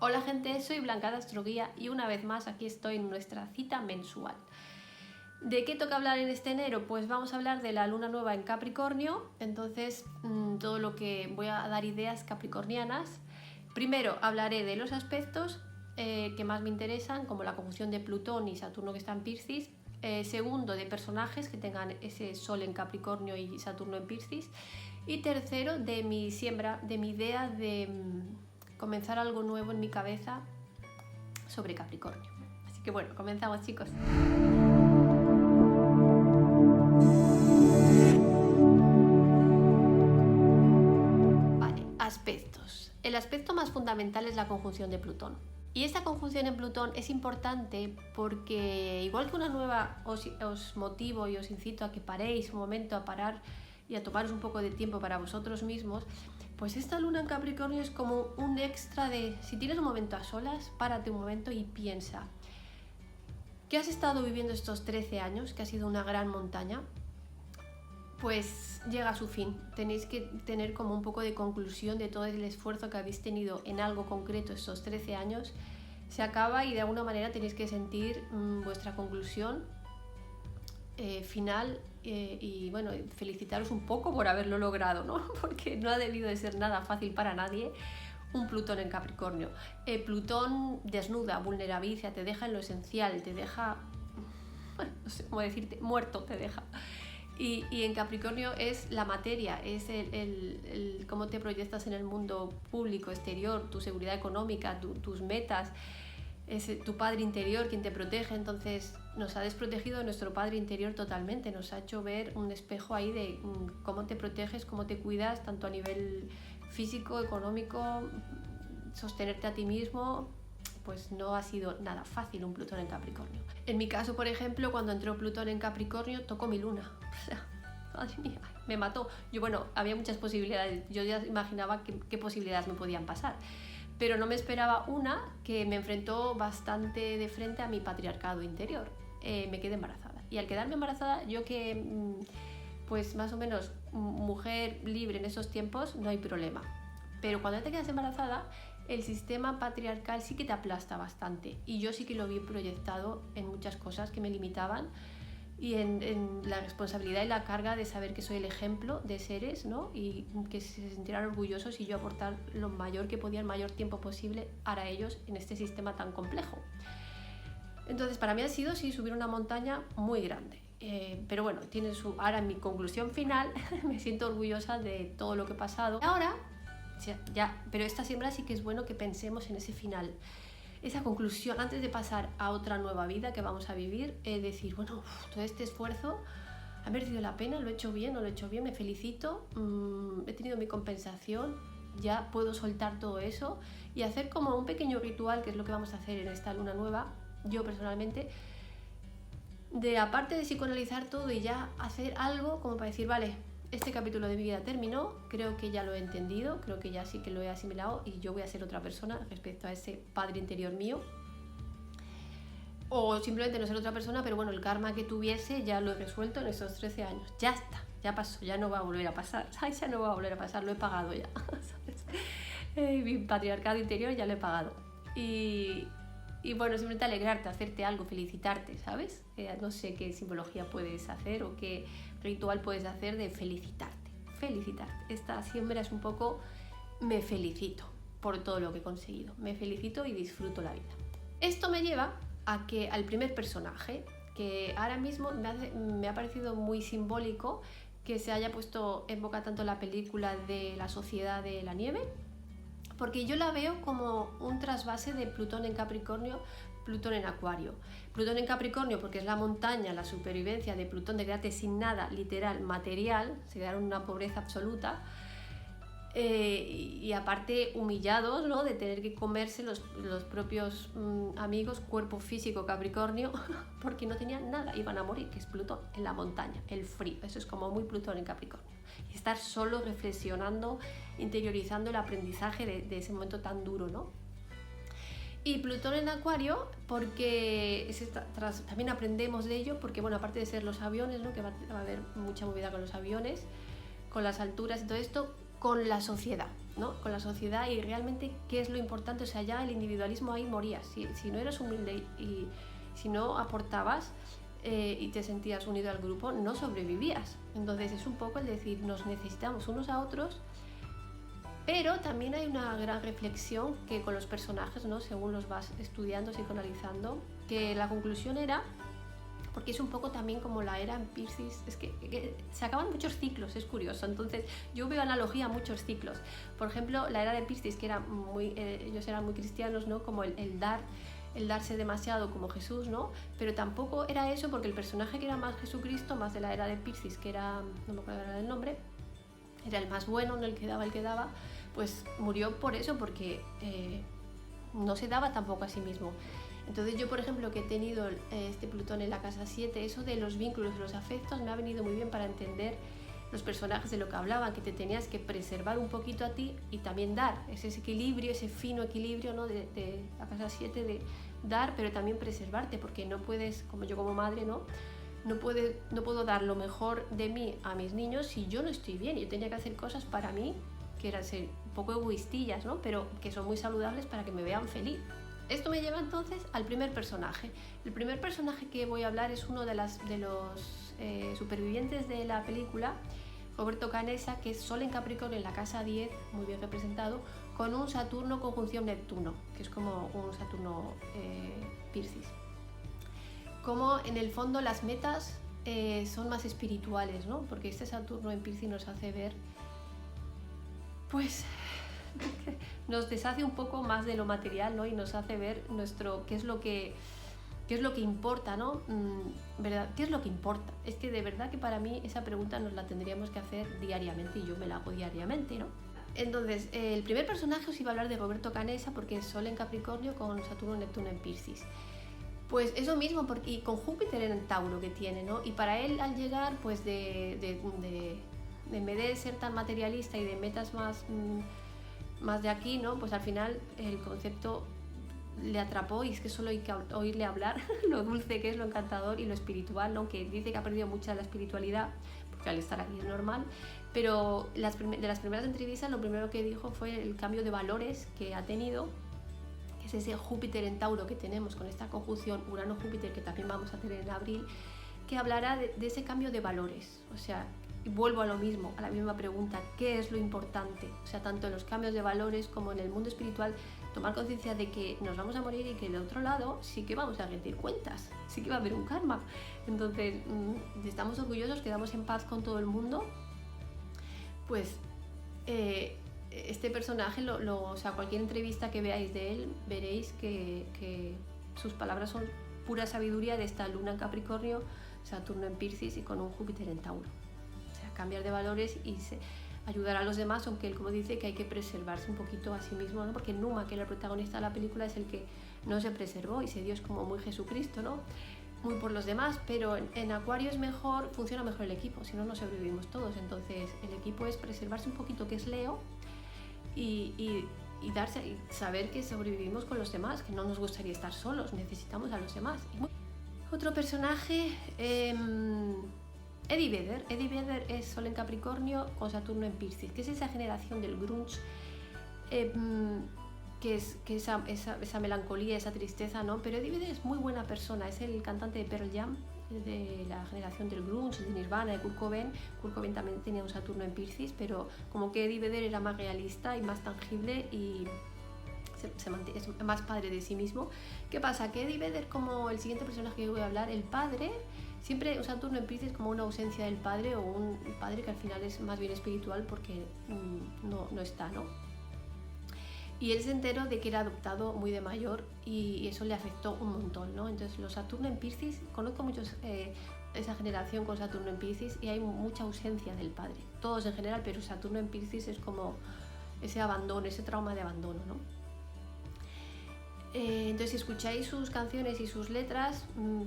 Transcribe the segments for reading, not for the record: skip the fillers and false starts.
Hola gente, soy Blanca de Astroguía y una vez más aquí estoy en nuestra cita mensual. ¿De qué toca hablar en este enero? Pues vamos a hablar de la luna nueva en Capricornio, entonces todo lo que voy a dar ideas capricornianas. Primero hablaré de los aspectos que más me interesan, como la conjunción de Plutón y Saturno que está en Piscis. Segundo, de personajes que tengan ese Sol en Capricornio y Saturno en Piscis. Y tercero, de mi siembra, de mi idea de comenzar algo nuevo en mi cabeza sobre Capricornio. Así que bueno, comenzamos, chicos. Vale, aspectos. El aspecto más fundamental es la conjunción de Plutón. Y esta conjunción en Plutón es importante porque, igual que una nueva, os motivo y os incito a que paréis un momento, a parar y a tomaros un poco de tiempo para vosotros mismos, pues esta luna en Capricornio es como un extra de, si tienes un momento a solas, párate un momento y piensa, ¿qué has estado viviendo estos 13 años, que ha sido una gran montaña? Pues llega a su fin. Tenéis que tener como un poco de conclusión de todo el esfuerzo que habéis tenido en algo concreto estos 13 años. Se acaba y de alguna manera tenéis que sentir vuestra conclusión final y bueno, felicitaros un poco por haberlo logrado, ¿no? Porque no ha debido de ser nada fácil para nadie un Plutón en Capricornio. Plutón desnuda, vulnerabiliza, te deja en lo esencial, te deja, bueno, no sé cómo decirte, muerto te deja. Y en Capricornio es la materia, es el cómo te proyectas en el mundo público, exterior, tu seguridad económica, tus metas, es tu padre interior quien te protege. Entonces nos ha desprotegido nuestro padre interior totalmente, nos ha hecho ver un espejo ahí de cómo te proteges, cómo te cuidas, tanto a nivel físico, económico, sostenerte a ti mismo. Pues no ha sido nada fácil un Plutón en Capricornio. En mi caso, por ejemplo, cuando entró Plutón en Capricornio, tocó mi luna. O sea, madre mía, me mató. Yo, bueno, había muchas posibilidades. Yo ya imaginaba qué posibilidades me podían pasar. Pero no me esperaba una que me enfrentó bastante de frente a mi patriarcado interior. Me quedé embarazada. Y al quedarme embarazada, yo que, pues más o menos, mujer libre en esos tiempos, no hay problema. Pero cuando ya te quedas embarazada, el sistema patriarcal sí que te aplasta bastante, y yo sí que lo vi proyectado en muchas cosas que me limitaban y en la responsabilidad y la carga de saber que soy el ejemplo de seres, ¿no? Y que se sintieran orgullosos y yo aportar lo mayor que podía, el mayor tiempo posible para ellos en este sistema tan complejo. Entonces para mí ha sido, sí, subir una montaña muy grande. Pero bueno, tiene ahora en mi conclusión final me siento orgullosa de todo lo que he pasado. Ahora ya, pero esta siembra sí que es bueno que pensemos en ese final, esa conclusión, antes de pasar a otra nueva vida que vamos a vivir, decir, bueno, todo este esfuerzo ha merecido la pena, lo he hecho bien, no lo he hecho bien, me felicito, he tenido mi compensación, ya puedo soltar todo eso y hacer como un pequeño ritual, que es lo que vamos a hacer en esta luna nueva, yo personalmente, de aparte de psicoanalizar todo y ya hacer algo como para decir, vale, este capítulo de mi vida terminó, creo que ya lo he entendido, creo que ya sí que lo he asimilado y yo voy a ser otra persona respecto a ese padre interior mío. O simplemente no ser otra persona, pero bueno, el karma que tuviese ya lo he resuelto en esos 13 años. Ya está, ya pasó, ya no va a volver a pasar. Ay, ya no va a volver a pasar, lo he pagado ya. ¿Sabes? Mi patriarcado interior ya lo he pagado. Y bueno, simplemente alegrarte, hacerte algo, felicitarte, ¿sabes? No sé qué simbología puedes hacer o qué ritual puedes hacer de felicitarte. Esta siembra es un poco, me felicito por todo lo que he conseguido. Me felicito y disfruto la vida. Esto me lleva al primer personaje, que ahora mismo me ha parecido muy simbólico que se haya puesto en boca tanto la película de La Sociedad de la Nieve, porque yo la veo como un trasvase de Plutón en Capricornio, Plutón en Acuario. Plutón en Capricornio porque es la montaña, la supervivencia de Plutón, de quedarte sin nada, literal, material, se quedaron en una pobreza absoluta, y aparte humillados, ¿no? De tener que comerse los propios amigos, cuerpo físico Capricornio, porque no tenían nada, iban a morir, que es Plutón, en la montaña, el frío, eso es como muy Plutón en Capricornio. Y estar solo reflexionando, interiorizando el aprendizaje de ese momento tan duro, ¿no? Y Plutón en Acuario, porque también aprendemos de ello, porque bueno, aparte de ser los aviones, ¿no? Que va a haber mucha movida con los aviones, con las alturas y todo esto, con la sociedad. ¿no? Con la sociedad y realmente qué es lo importante. O sea, ya el individualismo ahí moría. Si no eras humilde y si no aportabas y te sentías unido al grupo, no sobrevivías. Entonces es un poco el decir, nos necesitamos unos a otros, pero también hay una gran reflexión que con los personajes, ¿no? Según los vas estudiando, psicoanalizando, que la conclusión era, porque es un poco también como la era en Piscis, es que se acaban muchos ciclos, es curioso. Entonces yo veo analogía a muchos ciclos. Por ejemplo, la era de Piscis, que era ellos eran muy cristianos, ¿no? Como el darse demasiado como Jesús, ¿no? Pero tampoco era eso, porque el personaje que era más Jesucristo, más de la era de Piscis, que era, no me acuerdo ahora del nombre, era el más bueno, ¿no? el que daba, pues murió por eso, porque no se daba tampoco a sí mismo. Entonces yo, por ejemplo, que he tenido este Plutón en la casa 7, eso de los vínculos, los afectos, me ha venido muy bien para entender los personajes de lo que hablaban, que te tenías que preservar un poquito a ti y también dar, ese equilibrio, ese fino equilibrio, ¿no? de la casa 7, de dar, pero también preservarte, porque no puedes, como yo como madre, no puedo dar lo mejor de mí a mis niños si yo no estoy bien. Yo tenía que hacer cosas para mí, que eran ser un poco egoístillas, ¿no? Pero que son muy saludables para que me vean feliz. Esto me lleva entonces al primer personaje. El primer personaje que voy a hablar es uno de los supervivientes de la película, Roberto Canessa, que es Sol en Capricornio en la casa 10, muy bien representado, con un Saturno conjunción Neptuno, que es como un Saturno Piscis. Como en el fondo las metas son más espirituales, ¿no? Porque este Saturno en Piscis nos hace ver, pues nos deshace un poco más de lo material, ¿no? Y nos hace ver qué es lo que importa, ¿no? ¿Verdad? ¿Qué es lo que importa? Es que de verdad que para mí esa pregunta nos la tendríamos que hacer diariamente, y yo me la hago diariamente, ¿no? Entonces, el primer personaje os iba a hablar de Roberto Canessa, porque es Sol en Capricornio con Saturno Neptuno en Piscis. Pues eso mismo, y con Júpiter en Tauro que tiene, ¿no? Y para él, al llegar, pues en vez de ser tan materialista y de metas más de aquí, ¿no? Pues al final el concepto le atrapó, y es que solo hay que oírle hablar lo dulce que es, lo encantador y lo espiritual, ¿no? Que dice que ha perdido mucha de la espiritualidad, porque al estar aquí es normal, pero de las primeras entrevistas lo primero que dijo fue el cambio de valores que ha tenido, que es ese Júpiter en Tauro que tenemos con esta conjunción Urano-Júpiter que también vamos a tener en abril, que hablará de ese cambio de valores. O sea, y vuelvo a lo mismo, a la misma pregunta, ¿qué es lo importante? O sea, tanto en los cambios de valores como en el mundo espiritual, tomar conciencia de que nos vamos a morir y que del otro lado sí que vamos a rendir cuentas, sí que va a haber un karma. Entonces, estamos orgullosos, quedamos en paz con todo el mundo. Pues este personaje, o sea, cualquier entrevista que veáis de él, veréis que sus palabras son pura sabiduría de esta luna en Capricornio, Saturno en Piscis y con un Júpiter en Tauro. O sea, cambiar de valores y ayudar a los demás, aunque él, como dice, que hay que preservarse un poquito a sí mismo, ¿no? Porque Numa, que era el protagonista de la película, es el que no se preservó y se dio, es como muy Jesucristo, ¿no? Muy por los demás, pero en Acuario funciona mejor el equipo, si no, no sobrevivimos todos. Entonces el equipo es preservarse un poquito, que es Leo, y saber que sobrevivimos con los demás, que no nos gustaría estar solos, necesitamos a los demás. Otro personaje, Eddie Vedder. Eddie Vedder es Sol en Capricornio con Saturno en Piscis, que es esa generación del grunge, que esa melancolía, esa tristeza, ¿no? Pero Eddie Vedder es muy buena persona, es el cantante de Pearl Jam, de la generación del grunge, de Nirvana, de Kurt Cobain. Kurt Cobain también tenía un Saturno en Piscis, pero como que Eddie Vedder era más realista y más tangible y es más padre de sí mismo. ¿Qué pasa? Que Eddie Vedder, como el siguiente personaje que voy a hablar, el padre, siempre un Saturno en Piscis como una ausencia del padre, o un padre que al final es más bien espiritual porque no está, ¿no? Y él se enteró de que era adoptado muy de mayor y eso le afectó un montón, ¿no? Entonces los Saturno en Piscis, conozco muchos esa generación con Saturno en Piscis y hay mucha ausencia del padre, todos en general, pero Saturno en Piscis es como ese abandono, ese trauma de abandono, ¿no? Entonces si escucháis sus canciones y sus letras,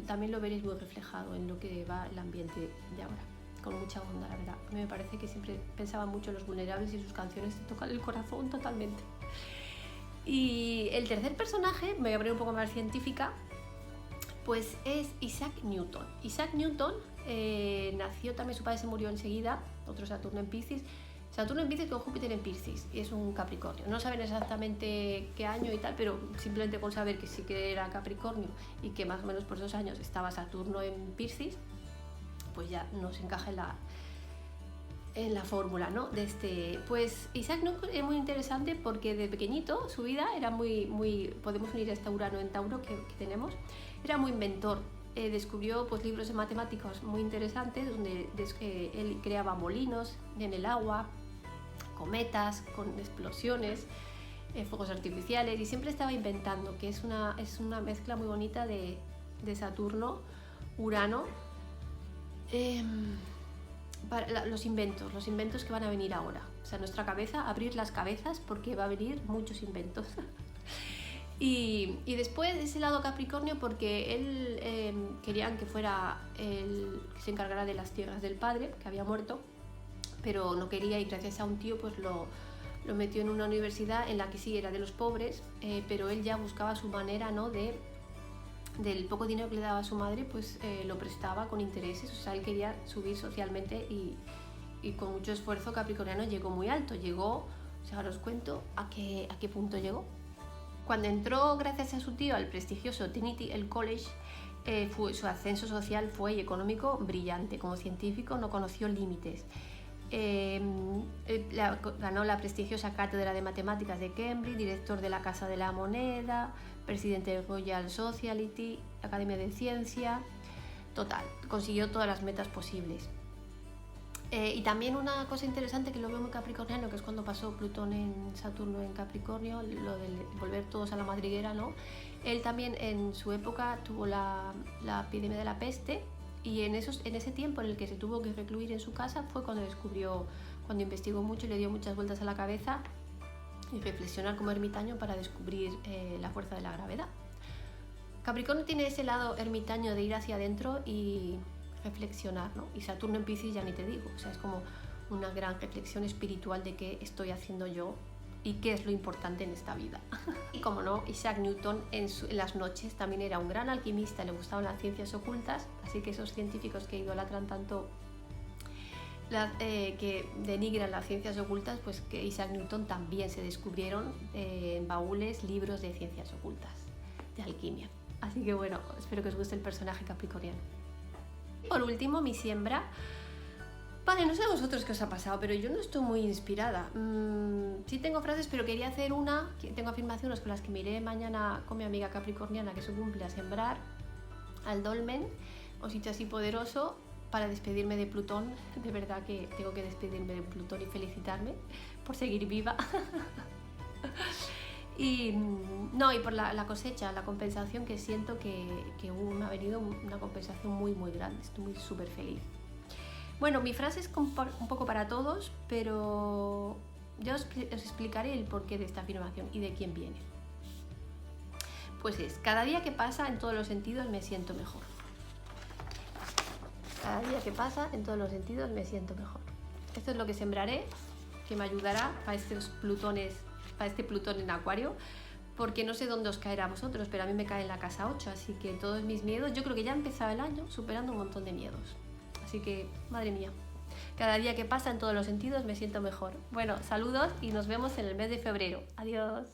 también lo veréis muy reflejado en lo que va el ambiente de ahora, con mucha onda, la verdad. A mí me parece que siempre pensaba mucho en los vulnerables y sus canciones te tocan el corazón totalmente. Y el tercer personaje, me voy a poner un poco más científica, pues es Isaac Newton. Isaac Newton nació también, su padre se murió enseguida, otro Saturno en Piscis, Saturno en Piscis con Júpiter en Piscis, y es un Capricornio. No saben exactamente qué año y tal, pero simplemente con saber que sí que era Capricornio y que más o menos por esos años estaba Saturno en Piscis, pues ya nos encaja en la fórmula, ¿no? Pues Isaac Newton es muy interesante porque de pequeñito su vida era muy podemos unir a este Urano en Tauro que tenemos, era muy inventor. Descubrió pues libros de matemáticas muy interesantes donde él creaba molinos en el agua, cometas con explosiones, fuegos artificiales, y siempre estaba inventando, que es una mezcla muy bonita de Saturno, Urano, para los inventos que van a venir ahora. O sea, nuestra cabeza, abrir las cabezas porque va a venir muchos inventos. Y después ese lado Capricornio porque él querían que fuera el que se encargara de las tierras del padre, que había muerto, pero no quería, y gracias a un tío pues lo metió en una universidad en la que sí era de los pobres, pero él ya buscaba su manera, ¿no? Del poco dinero que le daba a su madre, pues lo prestaba con intereses. O sea, él quería subir socialmente y con mucho esfuerzo Capricorniano llegó muy alto. Llegó, o sea, ahora os cuento a qué punto llegó. Cuando entró, gracias a su tío, al prestigioso Trinity el College, su ascenso social fue y económico brillante. Como científico no conoció límites. Ganó la prestigiosa cátedra de matemáticas de Cambridge, director de la Casa de la Moneda, presidente del Royal Society, Academia de Ciencia. Total, consiguió todas las metas posibles. Y también una cosa interesante que lo veo muy capricorniano, que es cuando pasó Plutón en Saturno en Capricornio, lo de volver todos a la madriguera, ¿no? Él también en su época tuvo la epidemia de la peste, y en ese tiempo en el que se tuvo que recluir en su casa fue cuando investigó mucho y le dio muchas vueltas a la cabeza y reflexionar como ermitaño para descubrir la fuerza de la gravedad. Capricornio tiene ese lado ermitaño de ir hacia adentro y reflexionar, ¿no? Y Saturno en Piscis ya ni te digo, o sea, es como una gran reflexión espiritual de qué estoy haciendo yo y qué es lo importante en esta vida. Y como no, Isaac Newton en las noches también era un gran alquimista, le gustaban las ciencias ocultas, así que esos científicos que idolatran tanto, que denigran las ciencias ocultas, pues que Isaac Newton también se descubrieron en baúles libros de ciencias ocultas, de alquimia. Así que bueno, espero que os guste el personaje capricorniano. Por último, mi siembra. Vale, no sé a vosotros qué os ha pasado, pero yo no estoy muy inspirada. Sí tengo frases, pero quería hacer tengo afirmaciones con las que me iré mañana con mi amiga capricorniana, que su cumple, a sembrar al dolmen o sitio así poderoso, para despedirme de Plutón. De verdad que tengo que despedirme de Plutón y felicitarme por seguir viva. Y por la cosecha, la compensación que siento que me ha venido una compensación muy muy grande. Estoy súper feliz. Bueno, mi frase es un poco para todos, pero yo os explicaré el porqué de esta afirmación y de quién viene. Pues cada día que pasa, en todos los sentidos, me siento mejor. Cada día que pasa, en todos los sentidos, me siento mejor. Esto es lo que sembraré, que me ayudará para este Plutón en Acuario, porque no sé dónde os caerá a vosotros, pero a mí me cae en la casa 8, así que todos mis miedos, yo creo que ya he empezado el año superando un montón de miedos. Así que, madre mía, cada día que pasa en todos los sentidos me siento mejor. Bueno, saludos y nos vemos en el mes de febrero. Adiós.